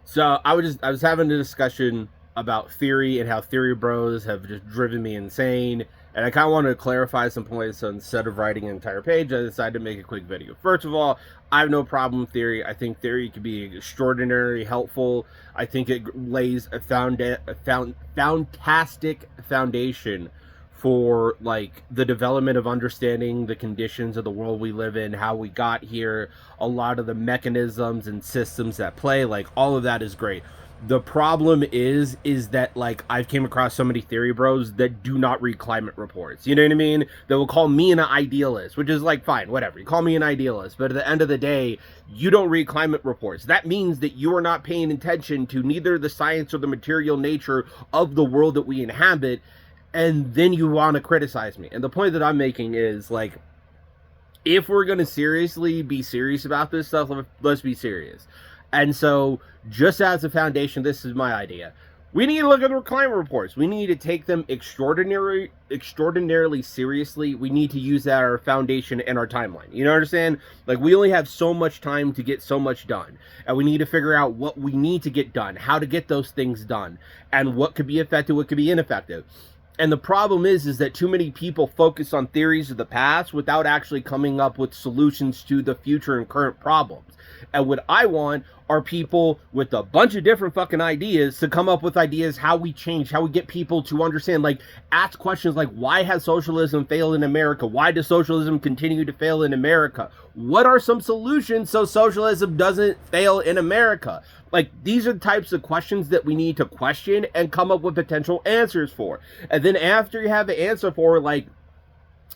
So I was having a discussion about theory and how theory bros have just driven me insane. And I kind of wanted to clarify some points. So instead of writing an entire page, I decided to make a quick video. First of all, I have no problem with theory. I think theory can be extraordinarily helpful. I think it lays a fantastic foundation for like the development of understanding the conditions of the world we live in, how we got here, a lot of the mechanisms and systems that play, like all of that is great. The problem is that like I've came across so many theory bros that do not read climate reports. You know what I mean? That will call me an idealist, which is like fine, whatever. You call me an idealist, but at the end of the day, you don't read climate reports. That means that you are not paying attention to neither the science or the material nature of the world that we inhabit, and then you want to criticize me. And the point that I'm making is like, if we're going to seriously be serious about this stuff, let's be serious. And so, just as a foundation, this is my idea. We need to look at the climate reports. We need to take them extraordinarily seriously. We need to use that as our foundation and our timeline. You know what I'm saying? Like, we only have so much time to get so much done. And we need to figure out what we need to get done, how to get those things done, and what could be effective, what could be ineffective. And the problem is that too many people focus on theories of the past without actually coming up with solutions to the future and current problems. And what I want are people with a bunch of different fucking ideas to come up with ideas how we change, how we get people to understand, like ask questions like, why has socialism failed in America? Why does socialism continue to fail in America? What are some solutions so socialism doesn't fail in America? Like, these are the types of questions that we need to question and come up with potential answers for. And then after you have the answer for, like,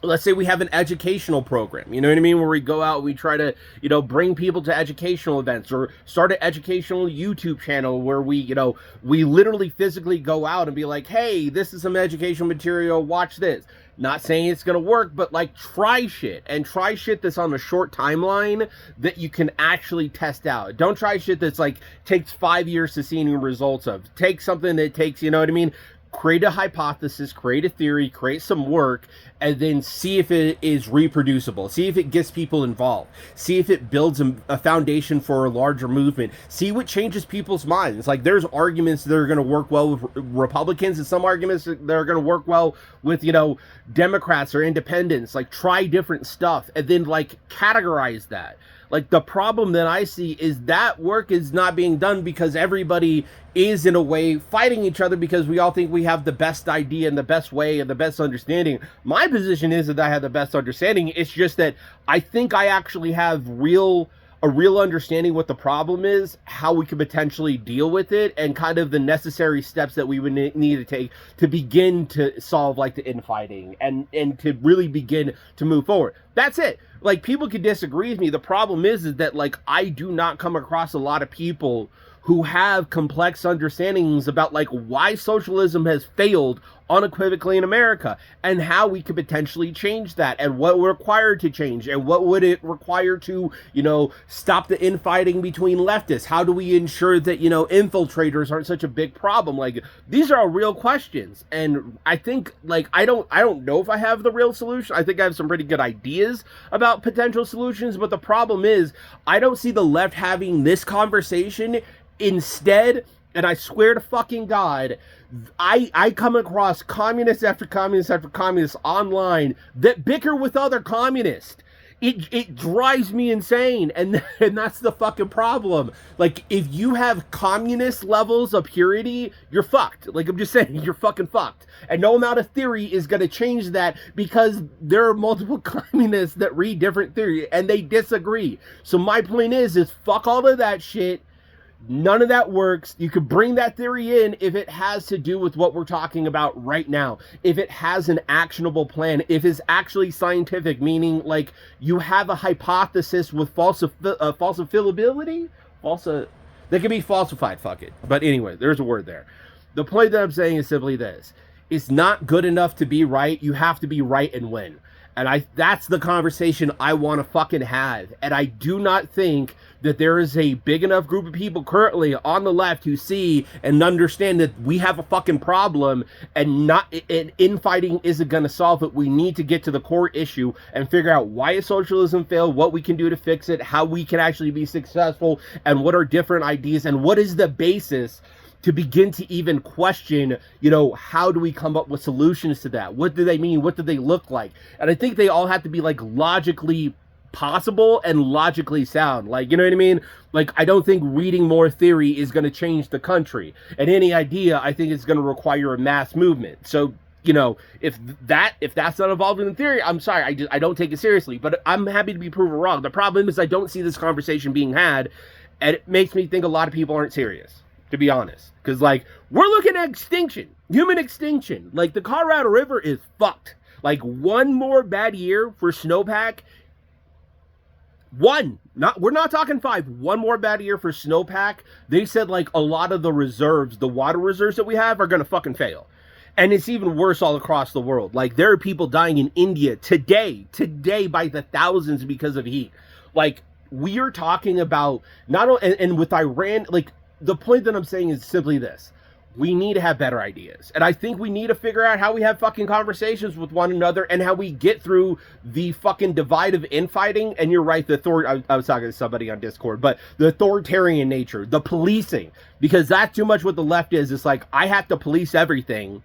let's say we have an educational program, you know what I mean, where we go out, we try to, you know, bring people to educational events, or start an educational YouTube channel where we, you know, we literally physically go out and be like, hey, this is some educational material, watch this. Not saying it's gonna work, but like try shit, and try shit that's on a short timeline that you can actually test out. Don't try shit that's like takes 5 years to see any results of. Take something that takes, you know what I mean, create a hypothesis, create a theory, create some work, and then see if it is reproducible. See if it gets people involved. See if it builds a foundation for a larger movement. See what changes people's minds. Like, there's arguments that are going to work well with Republicans, and some arguments that are going to work well with, you know, Democrats or independents. Like, try different stuff and then, like, categorize that. Like, the problem that I see is that work is not being done because everybody is, in a way, fighting each other because we all think we have the best idea and the best way and the best understanding. My position is that I have the best understanding. It's just that I think I actually have a real understanding what the problem is, how we could potentially deal with it, and kind of the necessary steps that we would need to take to begin to solve, like, the infighting and to really begin to move forward. That's it. Like, people could disagree with me. The problem is that, like, I do not come across a lot of people who have complex understandings about, like, why socialism has failed unequivocally in America, and how we could potentially change that, and what we're required to change, and what would it require to, you know, stop the infighting between leftists. How do we ensure that, you know, infiltrators aren't such a big problem? Like, these are all real questions, and I think, like, I don't know if I have the real solution. I think I have some pretty good ideas about potential solutions, but the problem is I don't see the left having this conversation. Instead, and I swear to fucking God, I come across communists after communists after communists online that bicker with other communists. It drives me insane, and that's the fucking problem. Like, if you have communist levels of purity, you're fucked. Like, I'm just saying, you're fucking fucked. And no amount of theory is going to change that, because there are multiple communists that read different theory, and they disagree. So my point is fuck all of that shit. None of that works. You could bring that theory in if it has to do with what we're talking about right now. If it has an actionable plan. If it's actually scientific, meaning, like, you have a hypothesis with falsifiability? That can be falsified, fuck it. But anyway, there's a word there. The point that I'm saying is simply this. It's not good enough to be right. You have to be right and win. And that's the conversation I want to fucking have. And I do not think that there is a big enough group of people currently on the left who see and understand that we have a fucking problem, and infighting isn't going to solve it. We need to get to the core issue and figure out why socialism failed, what we can do to fix it, how we can actually be successful, and what are different ideas, and what is the basis to begin to even question, how do we come up with solutions to that? What do they mean? What do they look like? And I think they all have to be like logically possible and logically sound. Like, you know what I mean? Like, I don't think reading more theory is going to change the country. And any idea, I think it's going to require a mass movement. So, if that's not involved in the theory, I'm sorry, I don't take it seriously. But I'm happy to be proven wrong. The problem is I don't see this conversation being had, and it makes me think a lot of people aren't serious, to be honest. Because, like, we're looking at extinction, human extinction. Like, the Colorado River is fucked. Like, one more bad year for snowpack. We're not talking 5. One more bad year for snowpack. They said, like, a lot of the reserves, the water reserves that we have, are going to fucking fail. And it's even worse all across the world. Like, there are people dying in India today by the thousands because of heat. Like, we are talking about not only, and with Iran, like, the point that I'm saying is simply this. We need to have better ideas. And I think we need to figure out how we have fucking conversations with one another and how we get through the fucking divide of infighting. And you're right, I was talking to somebody on Discord, but the authoritarian nature, the policing, because that's too much what the left is. It's like, I have to police everything.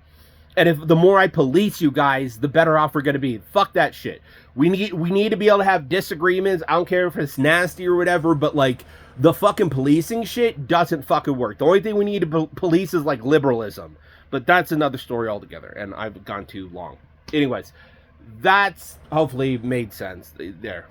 And if the more I police you guys, the better off we're going to be. Fuck that shit. We need to be able to have disagreements. I don't care if it's nasty or whatever, but like, the fucking policing shit doesn't fucking work. The only thing we need to police is like liberalism. But that's another story altogether, and I've gone too long. Anyways, that's hopefully made sense there.